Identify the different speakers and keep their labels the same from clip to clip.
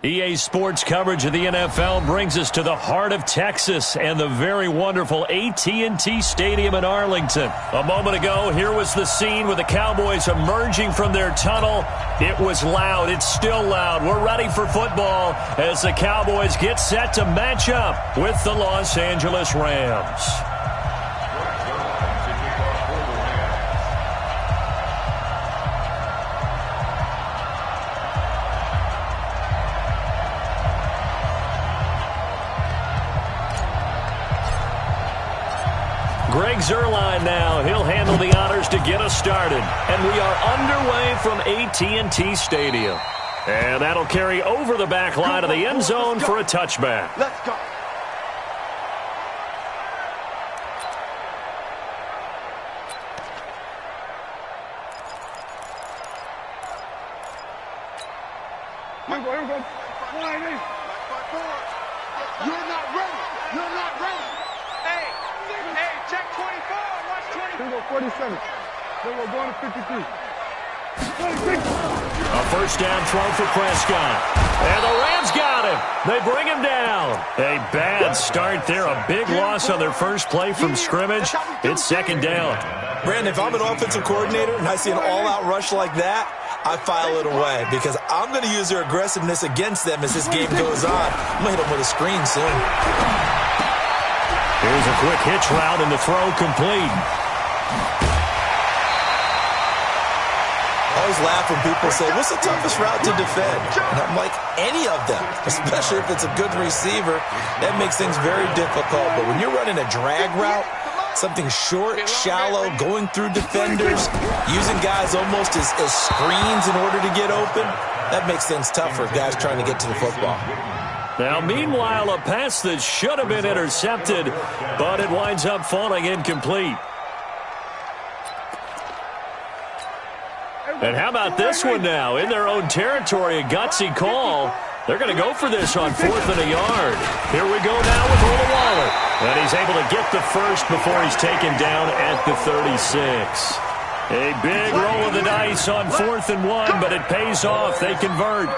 Speaker 1: EA Sports coverage of the NFL brings us to the heart of Texas and the very wonderful AT&T Stadium in Arlington. A moment ago, here was the scene with the Cowboys emerging from their tunnel. It was loud. It's still loud. We're ready for football as the Cowboys get set to match up with the Los Angeles Rams. Greg Zuerlein now. He'll handle the honors to get us started. And we are underway from AT&T Stadium. And that'll carry over the back line of the end zone for a touchback.
Speaker 2: Let's go. You're not ready. You're not ready. Hey, check 24. Watch 20.
Speaker 3: Here we go, 47. Then we're going to 53. 26.
Speaker 1: A first down throw for Prescott. And the Rams got him. They bring him down. A bad start there. A big loss on their first play from scrimmage. It's second down.
Speaker 4: Brandon, if I'm an offensive coordinator and I see an all-out rush like that, I file it away because I'm going to use their aggressiveness against them as this game goes on. I'm going to hit them with a screen soon.
Speaker 1: Here's a quick hitch route and the throw complete.
Speaker 4: I always laugh when people say, what's the toughest route to defend? And I'm like, any of them, especially if it's a good receiver. That makes things very difficult. But when you're running a drag route, something short, shallow, going through defenders, using guys almost as screens in order to get open, that makes things tough for guys trying to get to the football.
Speaker 1: Now, meanwhile, a pass that should have been intercepted, but it winds up falling incomplete. And how about this one now? In their own territory, a gutsy call. They're going to go for this on 4th and a yard. Here we go now with Olawale. And he's able to get the first before he's taken down at the 36. A big roll of the dice on 4th and 1, but it pays off. They convert.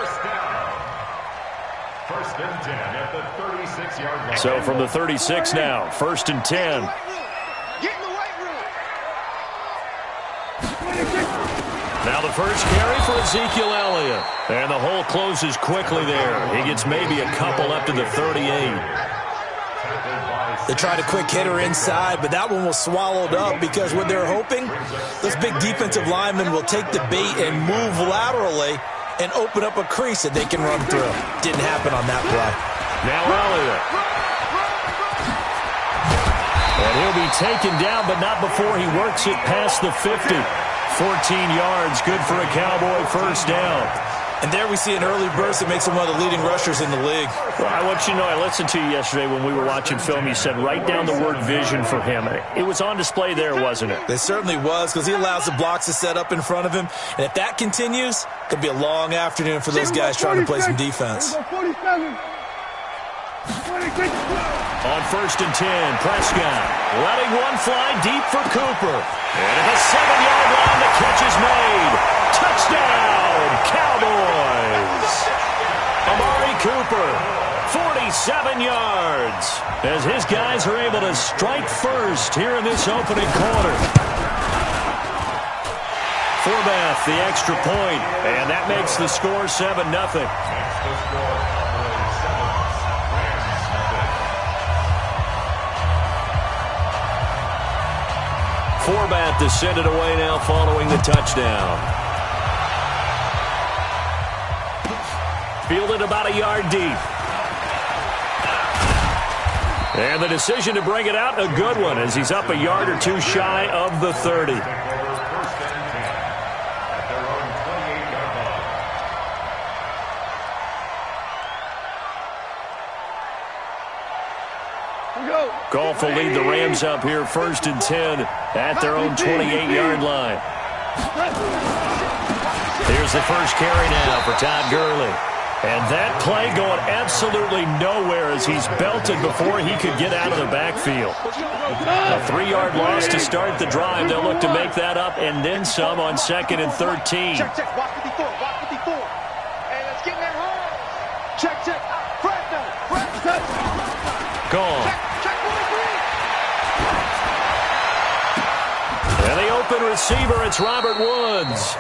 Speaker 5: First and 10 at the 36-yard line.
Speaker 1: So from the 36 now, 1st and 10.
Speaker 2: Get in the weight room.
Speaker 1: Now the first carry for Ezekiel Elliott. And the hole closes quickly there. He gets maybe a couple up to the 38.
Speaker 4: They tried a quick hitter inside, but that one was swallowed up because what they're hoping, those big defensive linemen will take the bait and move laterally and open up a crease that they can run through. Didn't happen on that play.
Speaker 1: Now Elliott. And he'll be taken down, but not before he works it past the 50. 14 yards, good for a Cowboy first down.
Speaker 4: And there we see an early burst that makes him one of the leading rushers in the league.
Speaker 1: Well, I want you to know, I listened to you yesterday when we were watching film. You said write down the word vision for him. It was on display there, wasn't it?
Speaker 4: It certainly was, because he allows the blocks to set up in front of him. And if that continues, it could be a long afternoon for those guys trying to play some defense.
Speaker 3: 47. 26.
Speaker 1: On 1st and 10, Prescott letting one fly deep for Cooper. And at the 7-yard line, the catch is made. Touchdown, Cowboys. Amari Cooper, 47 yards, as his guys are able to strike first here in this opening quarter. Forbath, the extra point, and that makes the score 7-0. Forbath to send it away now following the touchdown. Fielded about a yard deep. And the decision to bring it out, a good one, as he's up a yard or two shy of the 30. Goff will lead the Rams up here 1st and 10 at their own 28-yard line. Here's the first carry now for Todd Gurley. And that play going absolutely nowhere as he's belted before he could get out of the backfield. A 3-yard loss to start the drive. They'll look to make that up and then some on 2nd and 13.
Speaker 2: Check. Watch 54. Hey, let's get in that hole.
Speaker 1: Gone. And the open receiver, it's Robert Woods.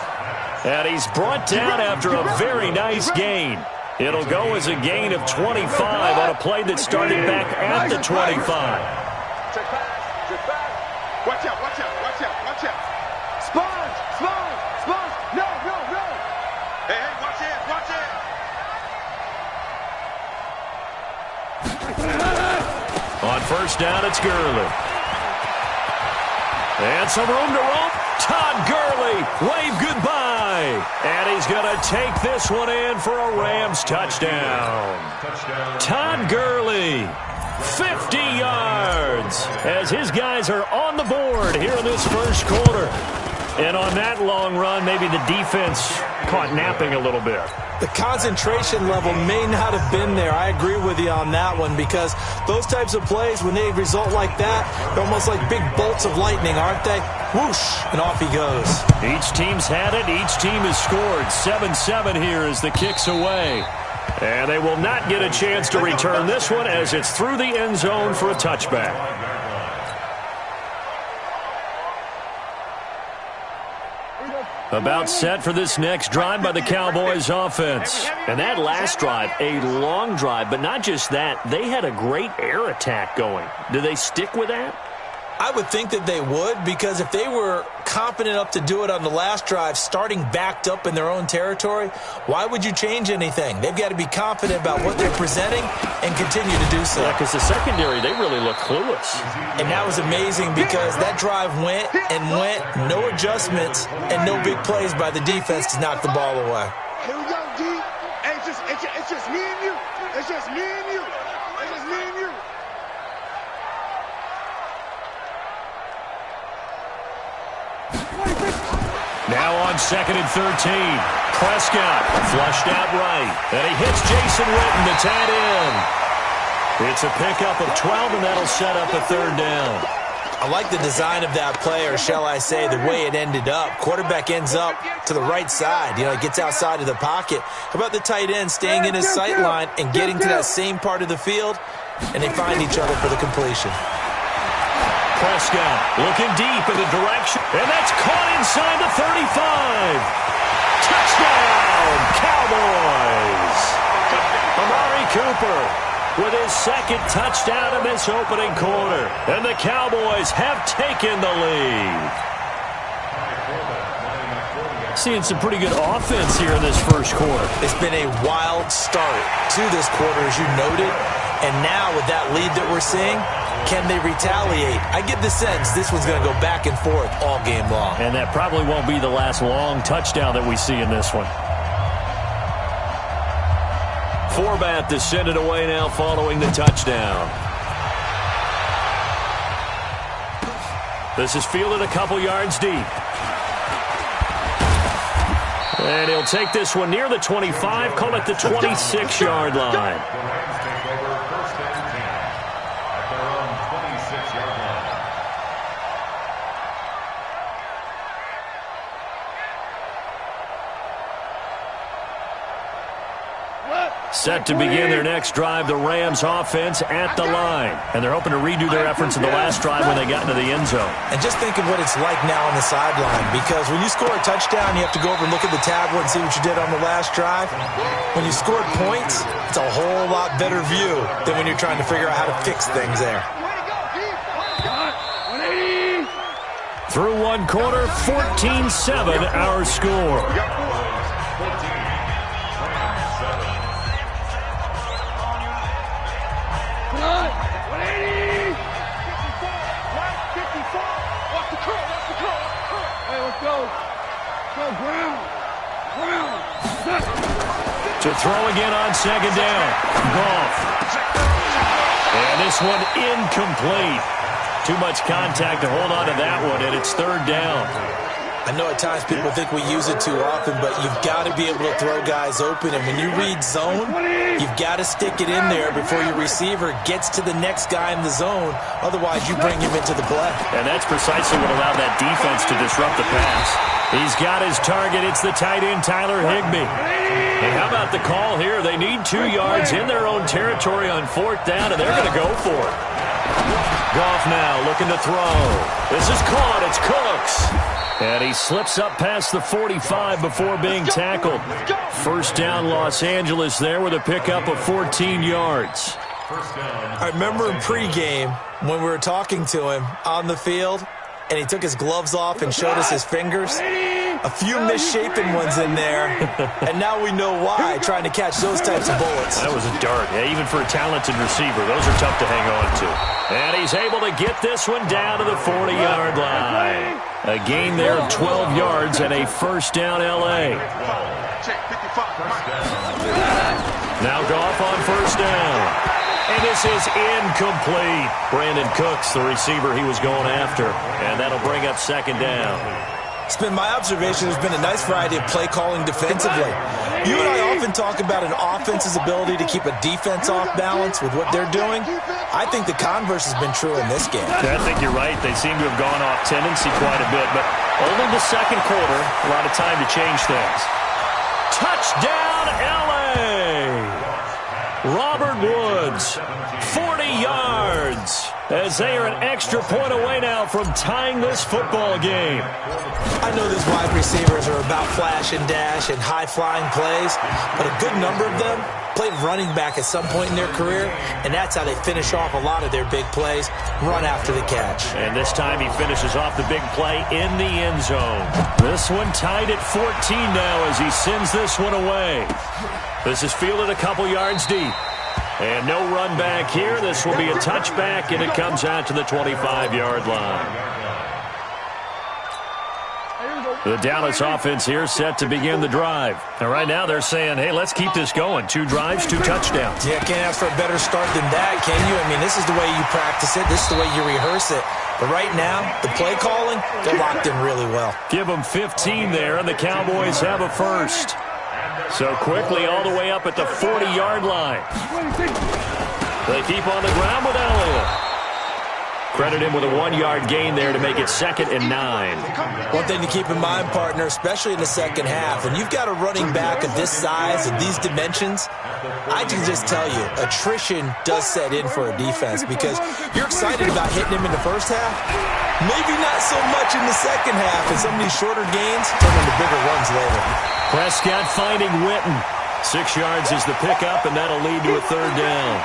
Speaker 1: And he's brought down after a very nice gain. It'll go as a gain of 25 on a play that started back at the 25.
Speaker 2: Check back. Watch out. Sponge. No. Hey, watch it.
Speaker 1: On first down, it's Gurley. And some room to roam. Todd Gurley, wave goodbye. And he's going to take this one in for a Rams touchdown. Todd Gurley, 50 yards, as his guys are on the board here in this first quarter. And on that long run, maybe the defense caught napping a little bit.
Speaker 4: The concentration level may not have been there. I agree with you on that one, because those types of plays, when they result like that, they're almost like big bolts of lightning, aren't they? Whoosh, and off he goes.
Speaker 1: Each team's had it. Each team has scored. 7-7 here as the kick's away. And they will not get a chance to return this one as it's through the end zone for a touchback. About set for this next drive by the Cowboys offense. And that last drive, a long drive, but not just that. They had a great air attack going. Do they stick with that?
Speaker 4: I would think that they would, because if they were competent enough to do it on the last drive, starting backed up in their own territory, why would you change anything? They've got to be confident about what they're presenting and continue to do so.
Speaker 1: Yeah, because the secondary, they really look clueless.
Speaker 4: And that was amazing, because that drive went, no adjustments, and no big plays by the defense to knock the ball away.
Speaker 2: Here we go, D. Hey, it's just me and you. It's just me and you.
Speaker 1: Now on 2nd and 13. Prescott flushed out right. And he hits Jason Witten, the tight end. It's a pickup of 12, and that'll set up a third down.
Speaker 4: I like the design of that play, or shall I say the way it ended up. Quarterback ends up to the right side. He gets outside of the pocket. How about the tight end staying in his sight line and getting to that same part of the field, and they find each other for the completion.
Speaker 1: Prescott looking deep in the direction, and that's caught inside the 35. Touchdown, Cowboys! Amari Cooper with his second touchdown in this opening quarter, and the Cowboys have taken the lead. Seeing some pretty good offense here in this first quarter.
Speaker 4: It's been a wild start to this quarter, as you noted, and now with that lead that we're seeing, can they retaliate? I get the sense this one's going to go back and forth all game long.
Speaker 1: And that probably won't be the last long touchdown that we see in this one. Forbath to send it away now following the touchdown. This is fielded a couple yards deep. And he'll take this one near the 25, call it the 26-yard line. Set to begin their next drive, the Rams offense at the line. And they're hoping to redo their efforts in the last drive when they got into the end zone.
Speaker 4: And just think of what it's like now on the sideline, because when you score a touchdown, you have to go over and look at the tablet and see what you did on the last drive. When you scored points, it's a whole lot better view than when you're trying to figure out how to fix things there.
Speaker 1: Through one quarter, 14-7 our score. To throw again on second down. Goff. And this one incomplete. Too much contact to hold on to that one, and it's third down.
Speaker 4: I know at times people think we use it too often, but you've got to be able to throw guys open. And when you read zone, you've got to stick it in there before your receiver gets to the next guy in the zone. Otherwise, you bring him into the play.
Speaker 1: And that's precisely what allowed that defense to disrupt the pass. He's got his target. It's the tight end, Tyler Higbee. And how about the call here? They need 2 yards in their own territory on 4th down, and they're going to go for it. Goff now looking to throw. This is caught. It's Cooks. And he slips up past the 45 before being tackled. First down, Los Angeles there with a pickup of 14 yards.
Speaker 4: I remember in pregame when we were talking to him on the field, and he took his gloves off and showed us his fingers. A few misshapen ones in there, and now we know why, trying to catch those types of bullets.
Speaker 1: That was a dart. Yeah, even for a talented receiver, those are tough to hang on to. And he's able to get this one down to the 40-yard line. A gain there of 12 yards and a first down L.A. Now Goff on first down. And this is incomplete. Brandon Cooks, the receiver he was going after. And that'll bring up second down.
Speaker 4: It's been my observation there's been a nice variety of play calling defensively. You and I often talk about an offense's ability to keep a defense off balance with what they're doing. I think the converse has been true in this game.
Speaker 1: I think you're right. They seem to have gone off tendency quite a bit, but only the second quarter, a lot of time to change things. Touchdown, L.A. Robert Woods, 40 yards, as they are an extra point away now from tying this football game.
Speaker 4: I know these wide receivers are about flash and dash and high-flying plays, but a good number of them played running back at some point in their career, and that's how they finish off a lot of their big plays, run after the catch.
Speaker 1: And this time he finishes off the big play in the end zone. This one tied at 14 now as he sends this one away. This is fielded a couple yards deep. And no run back here. This will be a touchback, and it comes out to the 25-yard line. The Dallas offense here set to begin the drive. And right now they're saying, hey, let's keep this going. 2 drives, 2 touchdowns.
Speaker 4: Yeah, can't ask for a better start than that, can you? I mean, this is the way you practice it. This is the way you rehearse it. But right now, the play calling, they're locked in really well.
Speaker 1: Give them 15 there, and the Cowboys have a first. So quickly all the way up at the 40-yard line. They keep on the ground with Elliott. Credit him with a 1-yard gain there to make it 2nd and 9.
Speaker 4: One thing to keep in mind, partner, especially in the second half, when you've got a running back of this size and these dimensions, I can just tell you, attrition does set in for a defense because you're excited about hitting him in the first half. Maybe not so much in the second half, and some of these shorter gains turn into bigger runs later.
Speaker 1: Prescott finding Witten. 6 yards is the pickup, and that'll lead to a 3rd down.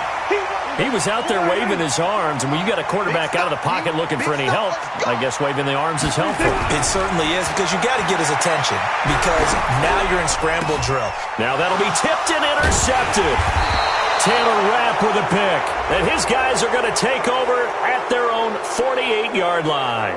Speaker 1: He was out there waving his arms, and when you got a quarterback out of the pocket looking for any help, I guess waving the arms is helpful.
Speaker 4: It certainly is, because you got to get his attention, because now you're in scramble drill.
Speaker 1: Now that'll be tipped and intercepted. Taylor Rapp with a pick, and his guys are going to take over at their own 48-yard line.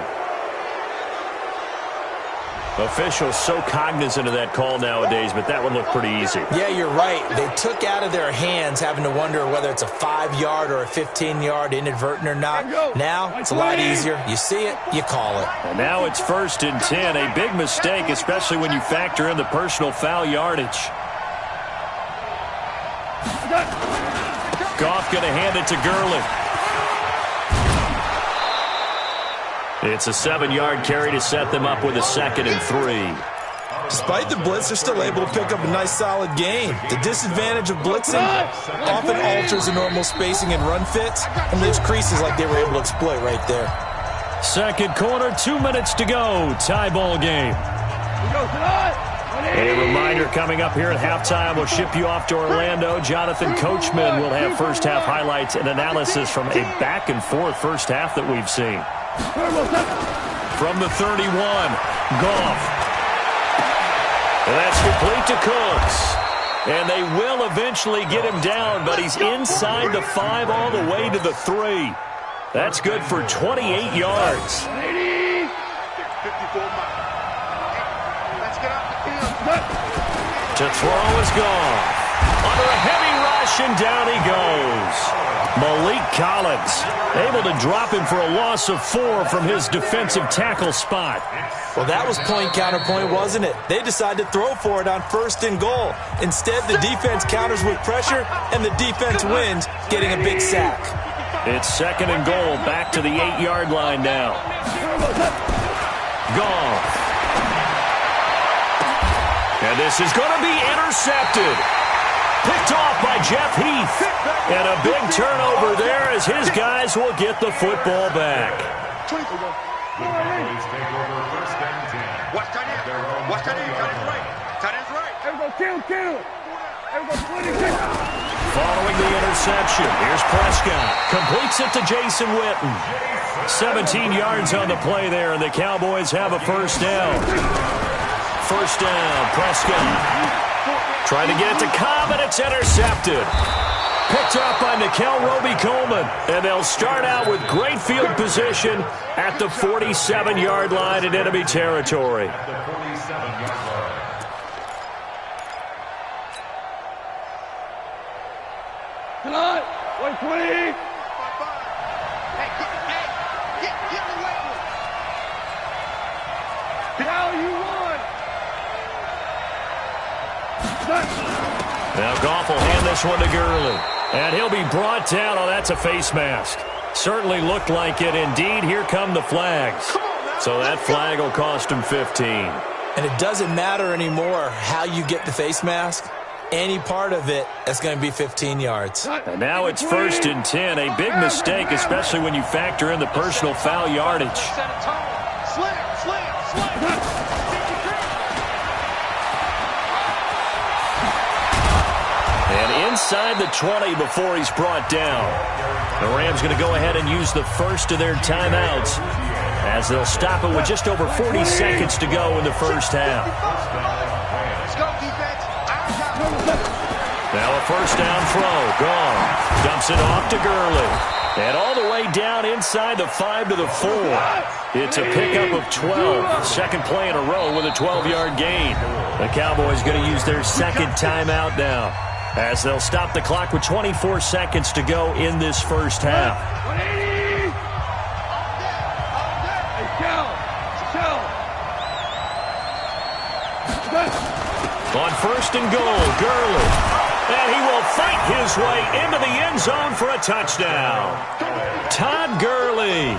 Speaker 1: Officials so cognizant of that call nowadays, but that one looked pretty easy.
Speaker 4: Yeah, you're right. They took out of their hands having to wonder whether it's a 5-yard or a 15-yard inadvertent or not. Now it's a lot easier. You see it, you call it.
Speaker 1: And now it's 1st and 10. A big mistake, especially when you factor in the personal foul yardage. Goff going to hand it to Gurley. It's a 7-yard carry to set them up with a 2nd and 3.
Speaker 4: Despite the blitz, they're still able to pick up a nice solid gain. The disadvantage of blitzing often alters the normal spacing and run fits and leaves creases like they were able to exploit right there.
Speaker 1: Second quarter, 2 minutes to go. Tie ball game. A reminder coming up here at halftime. We'll ship you off to Orlando. Jonathan Coachman will have first half highlights and analysis from a back-and-forth first half that we've seen. From the 31, Goff. And that's complete to Cooks. And they will eventually get him down, but he's inside the 5 all the way to the 3. That's good for 28 yards. To throw is Goff. under a heavy rush, and down he goes. Malik Collins able to drop him for a loss of 4 from his defensive tackle spot.
Speaker 4: Well, that was point counterpoint, wasn't it? They decided to throw for it on 1st and goal. Instead, the defense counters with pressure, and the defense wins, getting a big sack.
Speaker 1: It's 2nd and goal, back to the 8-yard line now. Gone. And this is going to be intercepted. Picked off by Jeff Heath. And a big turnover there as his guys will get the football back.
Speaker 5: The Cowboys take over 1st and 10.
Speaker 2: Watch tight end. Watch tight end. Tight end's right. Tight end's right.
Speaker 3: There we go, kill. There we go, 26.
Speaker 1: Following the interception, here's Prescott. Completes it to Jason Witten. 17 yards on the play there, and the Cowboys have a 1st down. 1st down, Prescott. Trying to get it to Cobb, and it's intercepted. Picked up by Nickel Roby-Coleman. And they'll start out with great field position at the 47-yard line in enemy territory.
Speaker 5: At the 47-yard line.
Speaker 3: Tonight, 120.
Speaker 2: Hey, get away with it.
Speaker 3: Now you won.
Speaker 1: Now Goff will hand this one to Gurley. And he'll be brought down. Oh, that's a face mask. Certainly looked like it. Indeed, here come the flags. So that flag will cost him 15.
Speaker 4: And it doesn't matter anymore how you get the face mask. Any part of it, that's going to be 15 yards.
Speaker 1: And now it's 1st and 10. A big mistake, especially when you factor in the personal foul yardage.
Speaker 2: Set a tone. Slam.
Speaker 1: And inside the 20 before he's brought down. The Rams going to go ahead and use the first of their timeouts as they'll stop it with just over 40 seconds to go in the 1st half.
Speaker 2: Let's go, defense.
Speaker 1: Now a 1st down throw. Gone. Dumps it off to Gurley. And all the way down inside the 5 to the 4. It's a pickup of 12. Second play in a row with a 12-yard gain. The Cowboys going to use their 2nd timeout now, as they'll stop the clock with 24 seconds to go in this 1st half.
Speaker 3: 180. Hey, Cal.
Speaker 1: On 1st and goal, Gurley. And he will fight his way into the end zone for a touchdown. Todd Gurley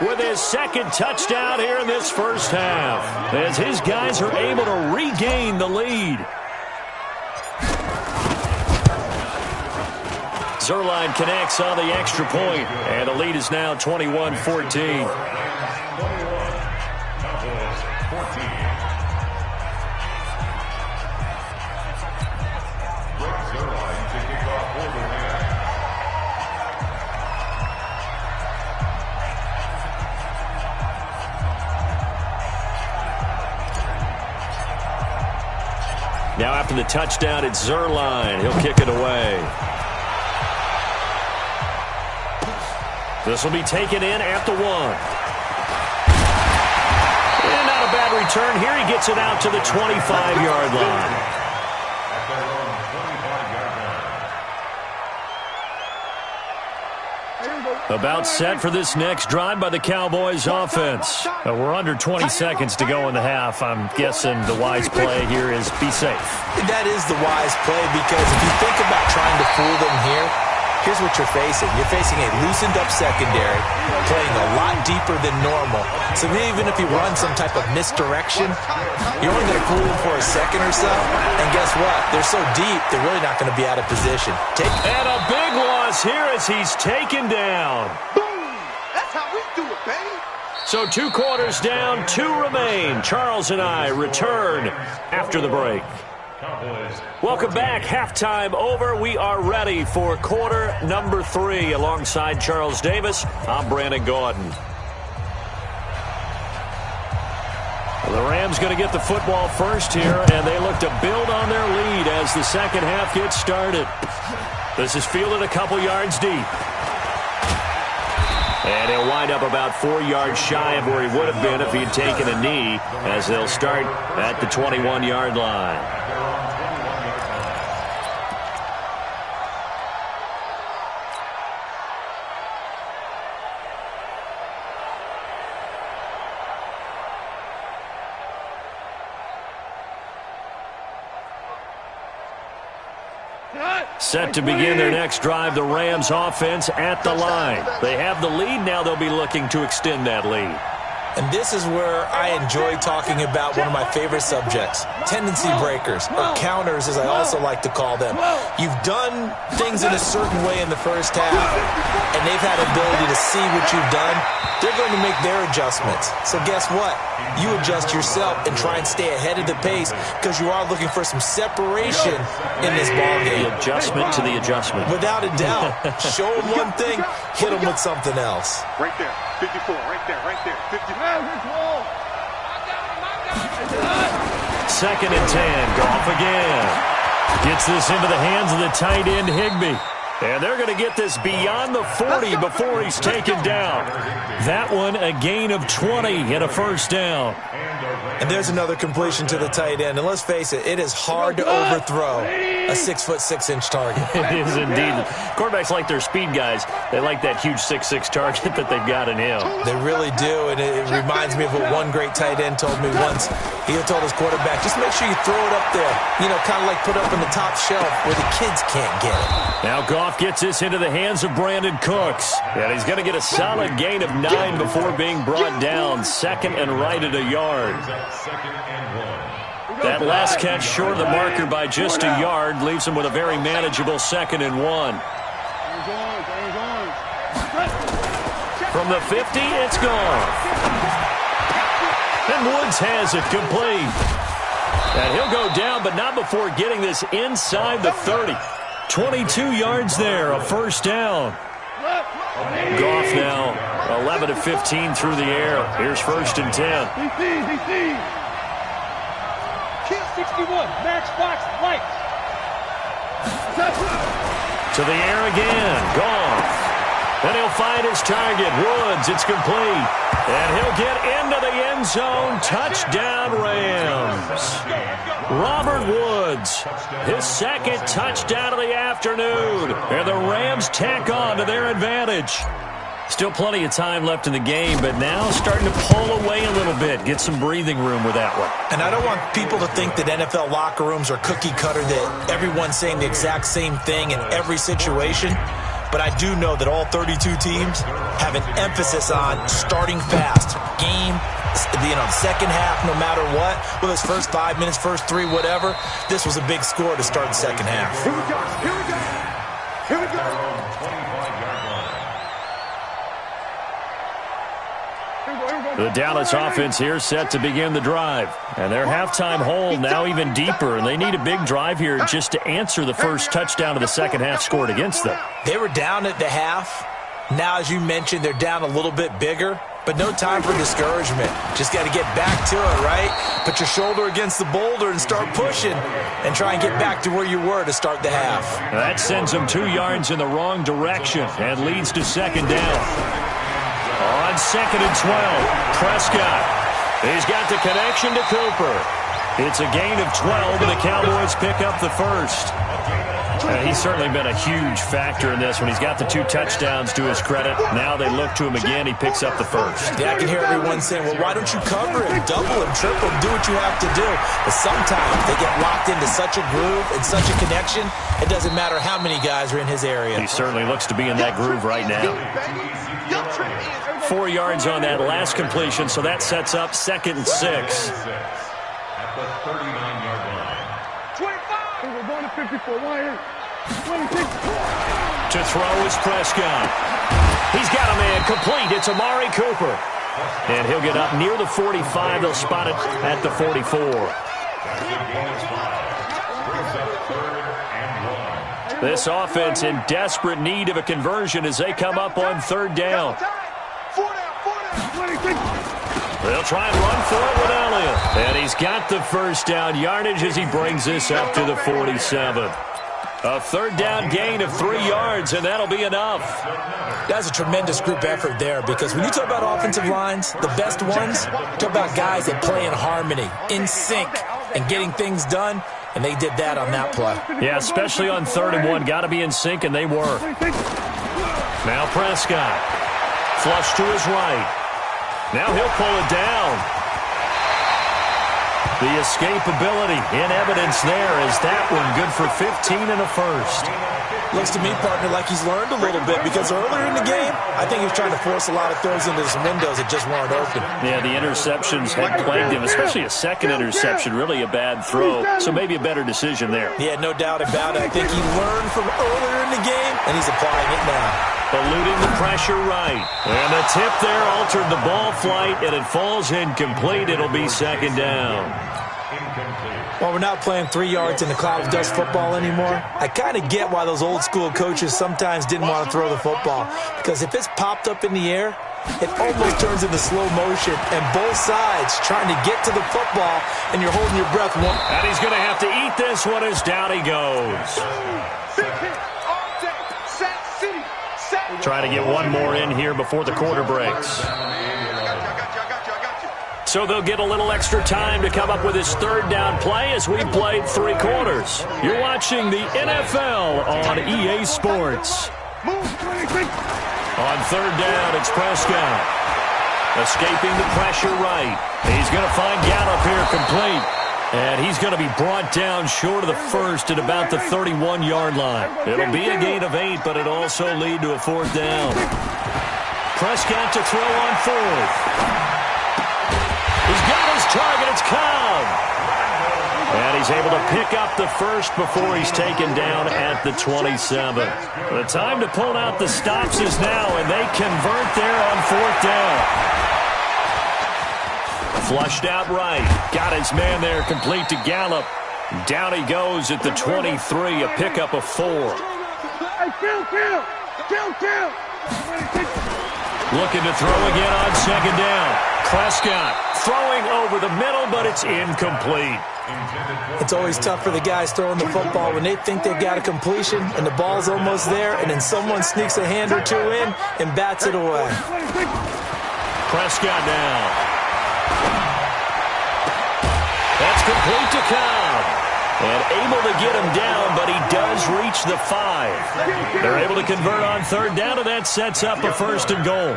Speaker 1: with his 2nd touchdown here in this 1st half, as his guys are able to regain the lead. Zerline connects on the extra point, and the lead is now 21-14. Now after the touchdown, it's Zerline. He'll kick it away. This will be taken in at the 1. And not a bad return here. He gets it out to the 25-yard line. About set for this next drive by the Cowboys offense. We're under 20 seconds to go in the half. I'm guessing the wise play here is be safe.
Speaker 4: That is the wise play, because if you think about trying to fool them here, here's what you're facing. You're facing a loosened up secondary, playing a lot deeper than normal. So even if you run some type of misdirection, you're only going to fool them for a second or so. And guess what? They're so deep, they're really not going to be out of position.
Speaker 1: And a big loss here as he's taken down.
Speaker 2: Boom! That's how we do it, baby.
Speaker 1: So 2 quarters down, 2 remain. Charles and I return after the break. Welcome back. Halftime over. We are ready for quarter number 3. Alongside Charles Davis, I'm Brandon Gaudin. The Rams going to get the football first here, and they look to build on their lead as the second half gets started. This is fielded a couple yards deep. And he'll wind up about 4 yards shy of where he would have been if he had taken a knee, as they'll start at the 21-yard line. Set to begin their next drive, the Rams offense at the line. They have the lead. Now they'll be looking to extend that lead.
Speaker 4: And this is where I enjoy talking about one of my favorite subjects, tendency breakers, or counters as I also like to call them. You've done things in a certain way in the first half, and they've had the ability to see what you've done. They're going to make their adjustments. So guess what? You adjust yourself and try and stay ahead of the pace because you are looking for some separation in this ballgame.
Speaker 1: The adjustment to the adjustment.
Speaker 4: Without a doubt. Show them one thing, hit them with something else.
Speaker 2: Right there, 54, right there, 54.
Speaker 1: Second and 10. Goff again. Gets this into the hands of the tight end, Higbee. And they're going to get this beyond the 40 before he's taken down. That one, a gain of 20 and a first down.
Speaker 4: And there's another completion to the tight end. And let's face it, it is hard to overthrow a 6'6" target.
Speaker 1: It is indeed. Quarterbacks like their speed guys. They like that huge 6'6" target that they've got in him.
Speaker 4: They really do, and it reminds me of what one great tight end told me once. He told his quarterback, just make sure you throw it up there. You know, kind of like put it up on the top shelf where the kids can't get it.
Speaker 1: Now Goff gets this into the hands of Brandon Cooks. And he's going to get a solid gain of 9 before being brought down. Second and right at a yard. That last catch short of the marker by just a yard leaves him with a very manageable 2nd and 1. From the 50, it's gone. And Woods has it complete. And he'll go down, but not before getting this inside the 30. 22 yards there, a first down. Goff now 11 of 15 through the air. Here's 1st and 10.
Speaker 3: 61, Max Fox, right.
Speaker 1: To the air again. Goff. And he'll find his target. Woods, it's complete. And he'll get into the end zone. Touchdown, Rams. Robert Woods, his 2nd touchdown of the afternoon. And the Rams tack on to their advantage. Still plenty of time left in the game, but now starting to pull away a little bit. Get some breathing room with that one.
Speaker 4: And I don't want people to think that NFL locker rooms are cookie cutter, that everyone's saying the exact same thing in every situation. But I do know that all 32 teams have an emphasis on starting fast. Game, the second half, no matter what, whether it's first 5 minutes, first 3, whatever, this was a big score to start the second half.
Speaker 3: Here we go, here we go, here we go.
Speaker 1: The Dallas offense here set to begin the drive. And their halftime hole now even deeper, and they need a big drive here just to answer the first touchdown of the second half scored against them.
Speaker 4: They were down at the half. Now, as you mentioned, they're down a little bit bigger, but no time for discouragement. Just got to get back to it, right? Put your shoulder against the boulder and start pushing and try and get back to where you were to start the half.
Speaker 1: That sends them 2 yards in the wrong direction and leads to 2nd down. On 2nd and 12, Prescott. He's got the connection to Cooper. It's a gain of 12, and the Cowboys pick up the first. He's certainly been a huge factor in this one. He's got the 2 touchdowns to his credit. Now they look to him again. He picks up the first.
Speaker 4: Yeah, I can hear everyone saying, well, why don't you cover him, double him, triple him, do what you have to do. But sometimes they get locked into such a groove and such a connection, it doesn't matter how many guys are in his area.
Speaker 1: He certainly looks to be in that groove right now. 4 yards on that last completion, so that sets up 2nd and 6.
Speaker 5: At the 39-yard line.
Speaker 3: 25. We're going to 54. 26.
Speaker 1: To throw is Prescott. He's got a man complete. It's Amari Cooper. And he'll get up near the 45. They'll spot it at the 44. This offense in desperate need of a conversion as they come up on 3rd down. They'll try and run for it with Elliott. And he's got the first down yardage as he brings this up to the 47. A 3rd down gain of 3 yards, and that'll be enough.
Speaker 4: That's a tremendous group effort there, because when you talk about offensive lines, the best ones, talk about guys that play in harmony, in sync, and getting things done, and they did that on that play.
Speaker 1: Yeah, especially on 3rd and 1. Got to be in sync, and they were. Now Prescott. Flush to his right. Now he'll pull it down. The escapability in evidence there as that one good for 15 and a first.
Speaker 4: Looks to me, partner, like he's learned a little bit because earlier in the game, I think he was trying to force a lot of throws into some windows that just weren't open.
Speaker 1: Yeah, the interceptions had plagued him, especially a second interception, really a bad throw. So maybe a better decision there.
Speaker 4: Yeah, no doubt about it. I think he learned from earlier in the game, and he's applying it now.
Speaker 1: Eluding the pressure right. And the tip there altered the ball flight, and it falls incomplete. It'll be second down.
Speaker 4: Well, we're not playing 3 yards in the cloud of dust football anymore. I kind of get why those old school coaches sometimes didn't want to throw the football. Because if it's popped up in the air, it almost turns into slow motion. And both sides trying to get to the football, and you're holding your breath.
Speaker 1: And he's going to have to eat this one as down he goes. Trying to get one more in here before the quarter breaks. So they'll get a little extra time to come up with his third down play as we've played 3 quarters. You're watching the NFL on EA Sports. On third down, it's Prescott. Escaping the pressure right. He's going to find Gallup here complete. And he's going to be brought down short of the first at about the 31-yard line. It'll be a gain of 8, but it'll also lead to a fourth down. Prescott to throw on fourth. He's got his target. It's Cobb. And he's able to pick up the first before he's taken down at the 27. The time to pull out the stops is now, and they convert there on fourth down. Flushed out right. Got his man there complete to Gallup. Down he goes at the 23, a pickup of 4. Looking to throw again on second down. Prescott throwing over the middle, but it's incomplete.
Speaker 4: It's always tough for the guys throwing the football when they think they've got a completion and the ball's almost there, and then someone sneaks a hand or two in and bats it away.
Speaker 1: Prescott now. That's complete to Cobb. And able to get him down, but he does reach the 5. They're able to convert on third down, and that sets up a first and goal.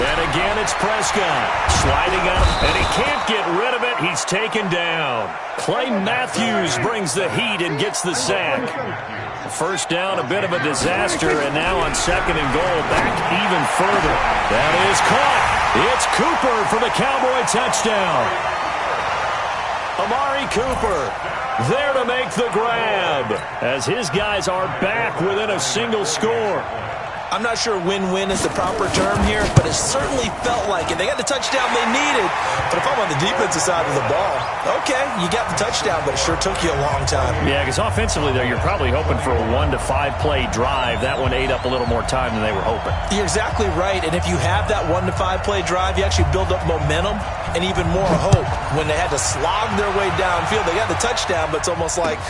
Speaker 1: And again, it's Prescott. Sliding up, and he can't get rid of it. He's taken down. Clay Matthews brings the heat and gets the sack. First down, a bit of a disaster, and now on second and goal, back even further. That is caught. It's Cooper for the Cowboy touchdown. Amari Cooper there to make the grab as his guys are back within a single score.
Speaker 4: I'm not sure win-win is the proper term here, but it certainly felt like it. They got the touchdown they needed, but if I'm on the defensive side of the ball, okay, you got the touchdown, but it sure took you a long time.
Speaker 1: Yeah, because offensively there, you're probably hoping for a 1 to 5 play drive. That one ate up a little more time than they were hoping.
Speaker 4: You're exactly right, and if you have that 1 to 5 play drive, you actually build up momentum and even more hope. When they had to slog their way downfield, they got the touchdown, but it's almost like,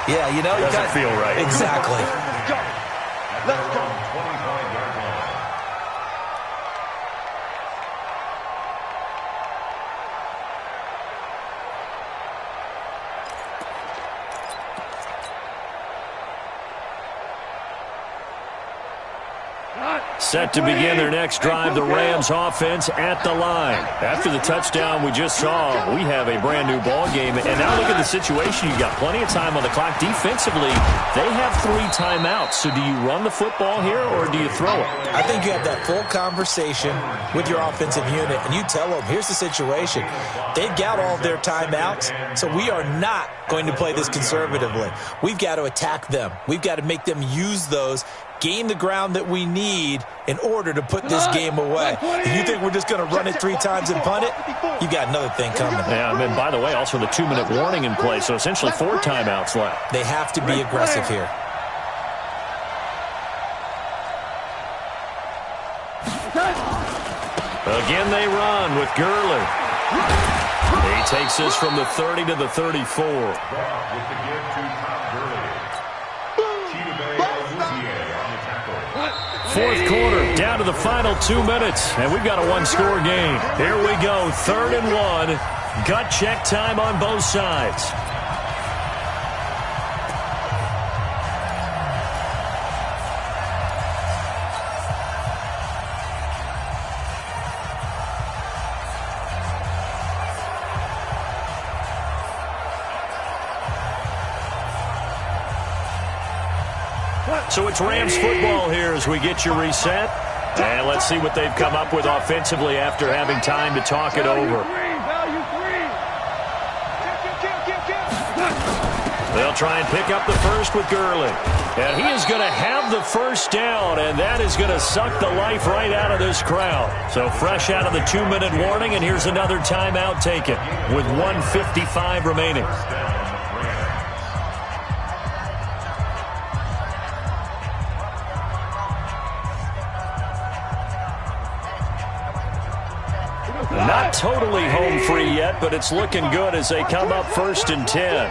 Speaker 4: yeah, you know,
Speaker 1: doesn't feel right.
Speaker 4: Exactly.
Speaker 2: Let's go.
Speaker 5: 25-yard line.
Speaker 1: Set to begin their next drive, the Rams offense at the line. After the touchdown we just saw, we have a brand new ball game. And now look at the situation. You got plenty of time on the clock. Defensively, they have 3 timeouts. So do you run the football here or do you throw it?
Speaker 4: I think you have that full conversation with your offensive unit, and you tell them, here's the situation. They've got all of their timeouts, so we are not going to play this conservatively. We've got to attack them. We've got to make them use those, gain the ground that we need in order to put this game away. If you think we're just going to run it 3 times and punt it, you got another thing coming.
Speaker 1: Yeah, and then, by the way, also the 2-minute warning in play, so essentially 4 timeouts left.
Speaker 4: They have to be aggressive here.
Speaker 1: Again they run with Gurley. He takes this from the 30 to the 34.
Speaker 5: With the give to Todd Gurley.
Speaker 1: Fourth quarter, down to the final 2 minutes, and we've got a 1-score game. Here we go, 3rd and 1. Gut check time on both sides. So it's Rams football here as we get you reset. And let's see what they've come up with offensively after having time to talk it over. They'll try and pick up the first with Gurley. And he is going to have the first down, and that is going to suck the life right out of this crowd. So fresh out of the 2-minute warning, and here's another timeout taken with 1:55 remaining. Not totally home free yet, but it's looking good as they come up 1st and 10.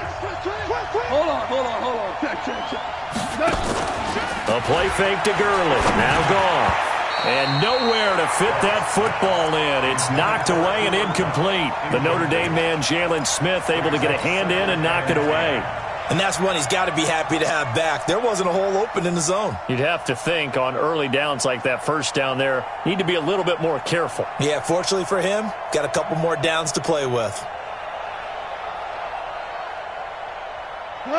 Speaker 3: Hold on. Check.
Speaker 1: A play fake to Gurley. Now gone. And nowhere to fit that football in. It's knocked away and incomplete. The Notre Dame man, Jalen Smith, able to get a hand in and knock it away.
Speaker 4: And that's one he's got to be happy to have back. There wasn't a hole open in the zone.
Speaker 1: You'd have to think on early downs like that first down there, need to be a little bit more careful.
Speaker 4: Yeah, fortunately for him, got a couple more downs to play with.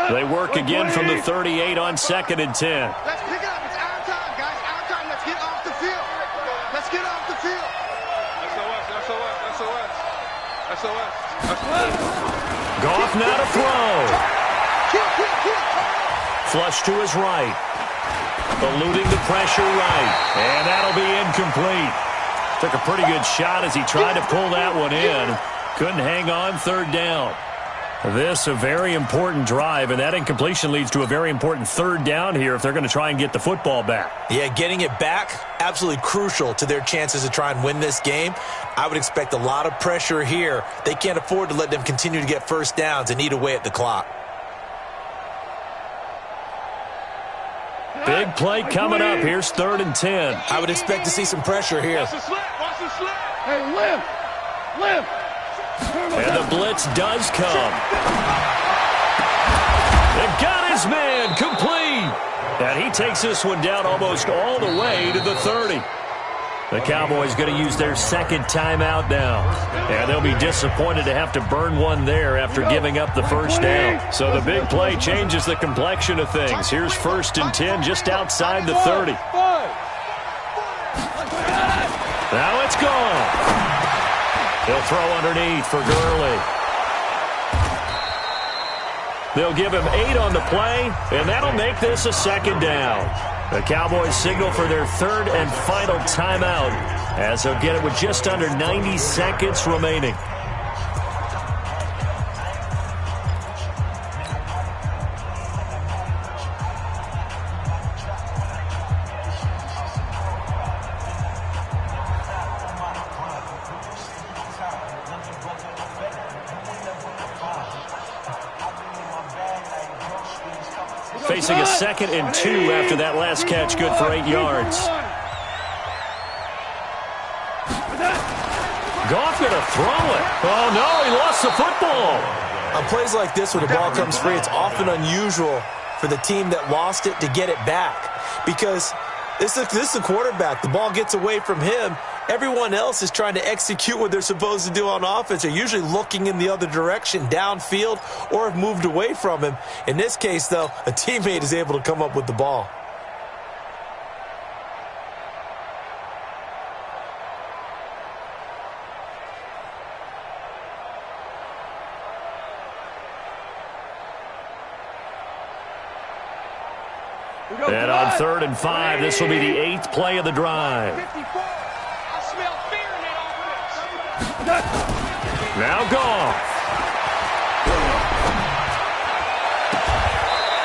Speaker 1: They work again from the 38 on 2nd and 10.
Speaker 2: Let's pick it up. It's our time, guys. Our time. Let's get off the field. Let's get off the field. SOS.
Speaker 1: Goff now to throw. Flush to his right. Eluding the pressure right. And that'll be incomplete. Took a pretty good shot as he tried to pull that one in. Couldn't hang on 3rd down. This a very important drive, and that incompletion leads to a very important 3rd down here if they're going to try and get the football back.
Speaker 4: Yeah, getting it back, absolutely crucial to their chances to try and win this game. I would expect a lot of pressure here. They can't afford to let them continue to get first downs and eat away at the clock.
Speaker 1: Big play coming up. Here's 3rd and 10.
Speaker 4: I would expect to see some pressure here.
Speaker 2: Watch the slip.
Speaker 3: Hey, lift.
Speaker 1: And the blitz does come. They've got his man complete. And he takes this one down almost all the way to the 30. The Cowboys going to use their 2nd timeout now. And they'll be disappointed to have to burn one there after giving up the first down. So the big play changes the complexion of things. Here's 1st and 10 just outside the 30. Now it's gone. He'll throw underneath for Gurley. They'll give him 8 on the play, and that'll make this a 2nd down. The Cowboys signal for their 3rd and final timeout as they'll get it with just under 90 seconds remaining. Facing a 2nd and 2 after that last catch, good for 8 yards. Goff going to throw it. Oh, no, he lost the football.
Speaker 4: On plays like this where the ball comes free, it's often unusual for the team that lost it to get it back. Because this is a quarterback. The ball gets away from him. Everyone else is trying to execute what they're supposed to do on offense. They're usually looking in the other direction, downfield, or have moved away from him. In this case, though, a teammate is able to come up with the ball.
Speaker 1: And on 3rd and 5, this will be the 8th play of the drive.
Speaker 2: 54. I smell fear in that offense.
Speaker 1: Now Goff.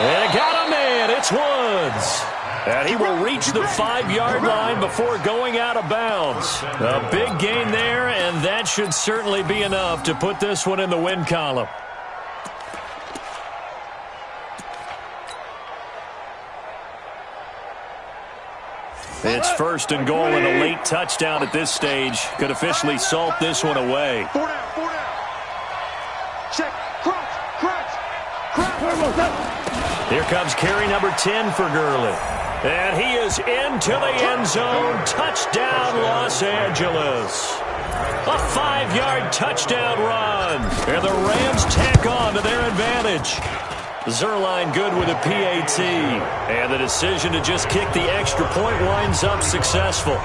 Speaker 1: And got a man. It's Woods. And he will reach the 5-yard line before going out of bounds. A big gain there, and that should certainly be enough to put this one in the win column. It's 1st and goal and a late touchdown at this stage. Could officially salt this one away.
Speaker 2: 4 down. Check. Crunch.
Speaker 1: Here comes carry number 10 for Gurley. And he is into the end zone. Touchdown, Los Angeles. A 5-yard touchdown run. And the Rams tack on to their advantage. Zerline good with a PAT. And the decision to just kick the extra point winds up successful.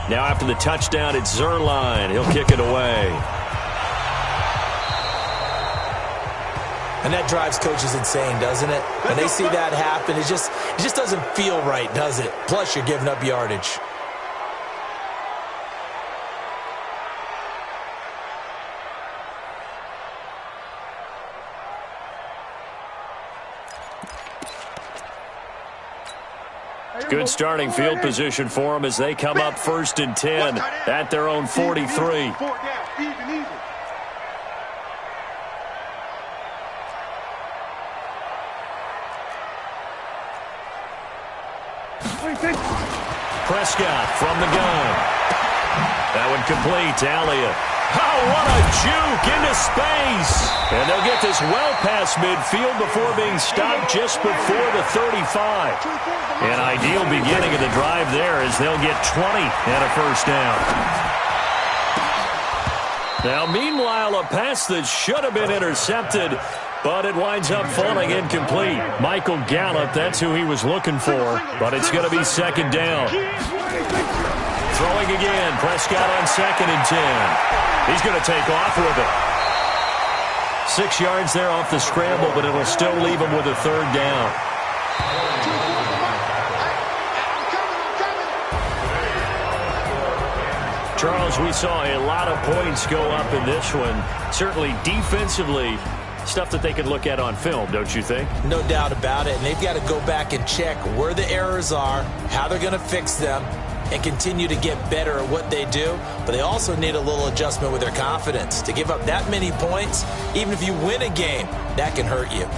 Speaker 1: Now after the touchdown, it's Zerline. He'll kick it away.
Speaker 4: And that drives coaches insane, doesn't it? When they see that happen, it just doesn't feel right, does it? Plus, you're giving up yardage.
Speaker 1: Good starting field position for them as they come up 1st and 10 at their own 43. Prescott from the gun. That one complete to Elliott. Oh, what a juke into space. And they'll get this well past midfield before being stopped just before the 35. An ideal beginning of the drive there as they'll get 20 and a first down. Now, meanwhile, a pass that should have been intercepted, but it winds up falling incomplete. Michael Gallup, that's who he was looking for, but it's going to be 2nd down. Throwing again, Prescott on 2nd and 10. He's going to take off with it. 6 yards there off the scramble, but it'll still leave him with a 3rd down. Charles, we saw a lot of points go up in this one. Certainly defensively, stuff that they could look at on film, don't you think?
Speaker 4: No doubt about it. And they've got to go back and check where the errors are, how they're going to fix them, and continue to get better at what they do. But they also need a little adjustment with their confidence. To give up that many points, even if you win a game, that can hurt you.